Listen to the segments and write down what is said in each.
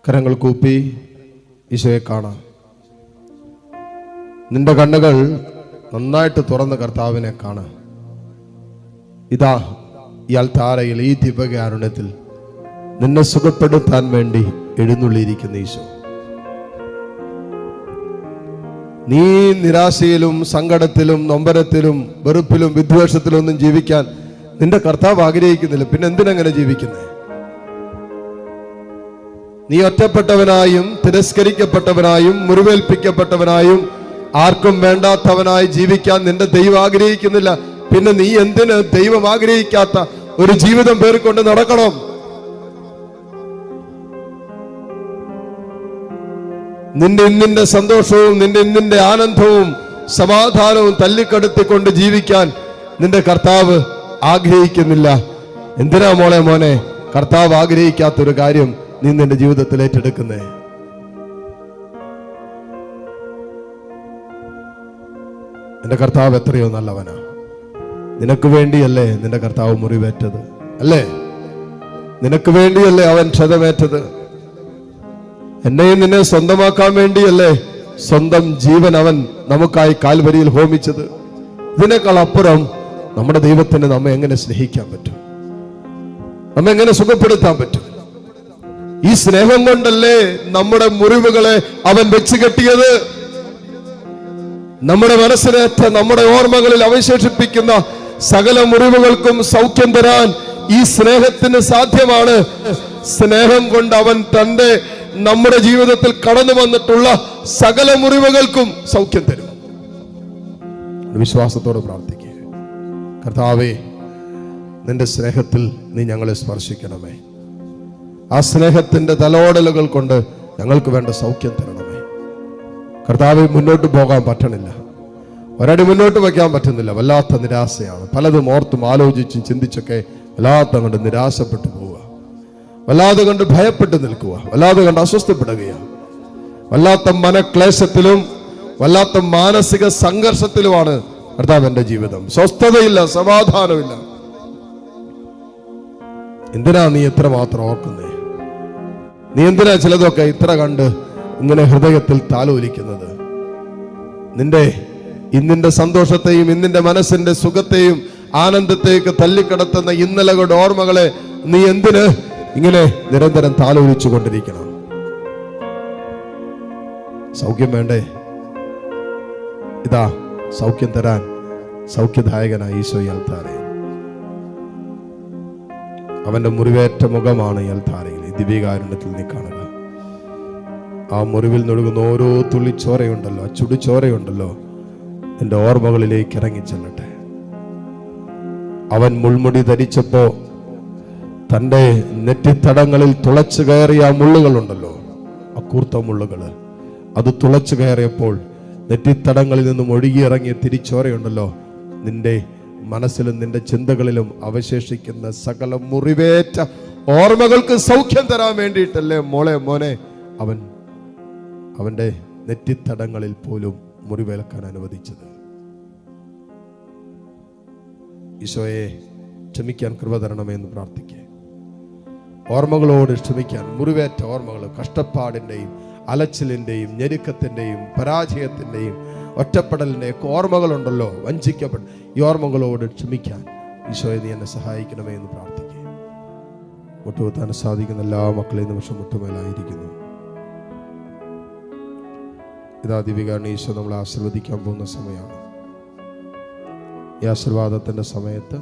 കരങ്ങൾ കൂപ്പി ഈശോയെ കാണാം. നിന്റെ കണ്ണുകൾ നന്നായിട്ട് തുറന്ന് കർത്താവിനെ കാണാം. ഇതാ ഈ അൽത്താരയിൽ, ഈ ദിവ്യകാരുണ്യത്തിൽ നിന്നെ സുഖപ്പെടുത്താൻ വേണ്ടി എഴുന്നള്ളിയിരിക്കുന്ന ഈശോ. നീ നിരാശയിലും സങ്കടത്തിലും നൊമ്പരത്തിലും വെറുപ്പിലും വിദ്വേഷത്തിലും ഒന്നും ജീവിക്കാൻ നിന്റെ കർത്താവ് ആഗ്രഹിക്കുന്നില്ല. പിന്നെ എന്തിനങ്ങനെ ജീവിക്കുന്നേ? നീ ഒറ്റപ്പെട്ടവനായും തിരസ്കരിക്കപ്പെട്ടവനായും മുറിവേൽപ്പിക്കപ്പെട്ടവനായും ആർക്കും വേണ്ടാത്തവനായി ജീവിക്കാൻ നിന്റെ ദൈവം ആഗ്രഹിക്കുന്നില്ല. പിന്നെ നീ എന്തിന് ദൈവം ആഗ്രഹിക്കാത്ത ഒരു ജീവിതം പേറിക്കൊണ്ട് നടക്കണം? നിന്റെ സന്തോഷവും നിന്റെ ആനന്ദവും സമാധാനവും തല്ലിക്കടത്തിക്കൊണ്ട് ജീവിക്കാൻ നിന്റെ കർത്താവ് ആഗ്രഹിക്കുന്നില്ല. എന്തിനാ മോനെ കർത്താവ് ആഗ്രഹിക്കാത്തൊരു കാര്യം നീ നിന്റെ ജീവിതത്തിൽ ഏറ്റെടുക്കുന്നേ? നിന്റെ കർത്താവ് എത്രയോ നല്ലവനാ. നിനക്ക് വേണ്ടിയല്ലേ നിന്റെ കർത്താവ് മുറിവേറ്റത്, അല്ലേ? നിനക്ക് വേണ്ടിയല്ലേ അവൻ ക്ഷതമേറ്റത്? എന്നെയും നിന്നെ സ്വന്തമാക്കാൻ വേണ്ടിയല്ലേ സ്വന്തം ജീവൻ അവൻ നമുക്കായി കാൽവരിയിൽ ഹോമിച്ചത്? ഇതിനേക്കാൾ അപ്പുറം നമ്മുടെ ദൈവത്തിന് നമ്മെ എങ്ങനെ സ്നേഹിക്കാൻ പറ്റും? നമ്മെ എങ്ങനെ സുഖപ്പെടുത്താൻ പറ്റും? ഈ സ്നേഹം കൊണ്ടല്ലേ നമ്മുടെ മുറിവുകളെ അവൻ വെച്ച് കെട്ടിയത്. നമ്മുടെ മനസ്സിനേറ്റ, നമ്മുടെ ഓർമ്മകളിൽ അവശേഷിപ്പിക്കുന്ന സകല മുറിവുകൾക്കും സൗഖ്യം തരാൻ ഈ സ്നേഹത്തിന് സാധ്യമാണ്. സ്നേഹം കൊണ്ട് അവൻ നമ്മുടെ ജീവിതത്തിൽ കടന്നു വന്നിട്ടുള്ള സകല മുറിവുകൾക്കും സൗഖ്യം തരും. വിശ്വാസത്തോടെ പ്രാർത്ഥിക്കുക. കർത്താവേ, നിന്റെ സ്നേഹത്തിൽ നീ ഞങ്ങളെ സ്പർശിക്കണമേ. ആ സ്നേഹത്തിന്റെ തലോടലുകൾ കൊണ്ട് ഞങ്ങൾക്ക് വേണ്ട സൗഖ്യം തരണമേ. കർത്താവേ, മുന്നോട്ട് പോകാൻ പറ്റണില്ല, ഒരടി മുന്നോട്ട് വയ്ക്കാൻ പറ്റുന്നില്ല. വല്ലാത്ത നിരാശയാണ്. പലതും ഓർത്തും ആലോചിച്ചും ചിന്തിച്ചൊക്കെ വല്ലാത്ത കണ്ട് നിരാശപ്പെട്ടു പോവുക, വല്ലാതെ കണ്ട് ഭയപ്പെട്ട് നിൽക്കുക, വല്ലാതെ കണ്ട് അസ്വസ്ഥപ്പെടുകയാണ്. വല്ലാത്ത മനക്ലേശത്തിലും വല്ലാത്ത മാനസിക സംഘർഷത്തിലുമാണ് കർത്താവിന്റെ ജീവിതം. സ്വസ്ഥതയില്ല, സമാധാനമില്ല. എന്തിനാ നീ എത്രമാത്രം ഓർക്കുന്നേ? നീ എന്തിനാ ചിലതൊക്കെ ഇത്ര കണ്ട് ഇങ്ങനെ ഹൃദയത്തിൽ താലോലിക്കുന്നത്? ഇന്നിന്റെ സന്തോഷത്തെയും ഇന്നിന്റെ മനസ്സിന്റെ സുഖത്തെയും ആനന്ദത്തേക്ക് തല്ലിക്കടത്തുന്ന ഇന്നലകളുടെ ഓർമ്മകളെ നീ എന്തിന് ഇങ്ങനെ നിരന്തരം താലോലിച്ചു കൊണ്ടിരിക്കണം? സൗഖ്യം വേണ്ടേ? ഇതാ സൗഖ്യം തരാൻ സൗഖ്യദായകനായ ഈശോ ഈ അൽത്താരയിൽ. അവന്റെ മുറിവേറ്റ മുഖമാണ് ഈ അൽത്താരയിൽ, ഈ ദിവ്യകാരുണ്യത്തിൽ നീ കാണുക. ആ മുറിവിൽ നൊഴുകുന്ന ഓരോ തുള്ളി ചോരയുണ്ടല്ലോ, ആ ചുടുചോരയുണ്ടല്ലോ, നിന്റെ ഓർമ്മകളിലേക്ക് ഇറങ്ങിച്ചെല്ലട്ടെ. അവൻ മുൾമുടി ധരിച്ചപ്പോ തൻ്റെ നെറ്റിത്തടങ്ങളിൽ തുളച്ചു കയറിയ ആ മുള്ളുകളുണ്ടല്ലോ, ആ കൂർത്ത മുള്ളുകള്, അത് തുളച്ചു കയറിയപ്പോൾ നെറ്റിത്തടങ്ങളിൽ നിന്നും ഒഴുകിയിറങ്ങിയ തിരിച്ചോരയുണ്ടല്ലോ, നിന്റെ മനസ്സിലും നിന്റെ ചിന്തകളിലും അവശേഷിക്കുന്ന സകല മുറിവേറ്റ ഓർമ്മകൾക്ക് സൗഖ്യം തരാൻ വേണ്ടിയിട്ടല്ലേ മോനെ അവന്റെ നെറ്റിത്തടങ്ങളിൽ പോലും മുറിവേൽക്കാൻ അനുവദിച്ചത്. ഈശോയെ, ക്ഷമിക്കാൻ കൃപ തരണമേ എന്ന് പ്രാർത്ഥിക്കുക. ഓർമ്മകളോട് ക്ഷമിക്കാൻ, മുറിവേറ്റ ഓർമ്മകൾ, കഷ്ടപ്പാടിൻ്റെയും അലച്ചിലിൻ്റെയും ഞെരുക്കത്തിൻ്റെയും പരാജയത്തിൻ്റെയും ഒറ്റപ്പെടലിൻ്റെയും ഒക്കെ ഓർമ്മകളുണ്ടല്ലോ, വഞ്ചിക്കപ്പെട്ട ഈ ഓർമ്മകളോട് ക്ഷമിക്കാൻ ഈശോയെ നീ എന്നെ സഹായിക്കണമേ എന്ന് പ്രാർത്ഥിക്കുക. മുട്ടുകുത്താൻ സാധിക്കുന്ന എല്ലാ മക്കളെയും നിമിഷം മുട്ടുമേലായിരിക്കുന്നു. ഇതാ ദിവ്യകാരുണ്യ ഈശോ നമ്മളെ ആശീർവദിക്കാൻ പോകുന്ന സമയമാണ്. ഈ ആശീർവാദത്തിൻ്റെ സമയത്ത്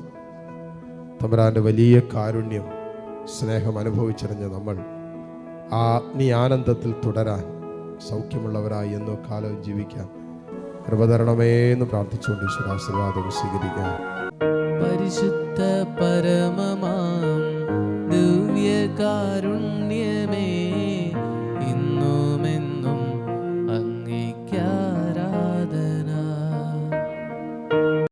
തമ്പുരാന്റെ വലിയ കാരുണ്യം, സ്നേഹം അനുഭവിച്ചറിഞ്ഞ നമ്മൾ ആ അഗ്നി ആനന്ദത്തിൽ തുടരാൻ, സൗഖ്യമുള്ളവരായി എന്നോ കാലം ജീവിക്കാൻ കൃപ തരണമേ എന്ന് പ്രാർത്ഥിച്ചുകൊണ്ട് ഈശ്വര ആശീർവാദം സ്വീകരിക്കാം. പരിശുദ്ധ പരമമാം ദിവ്യകാരുണ്യമേ,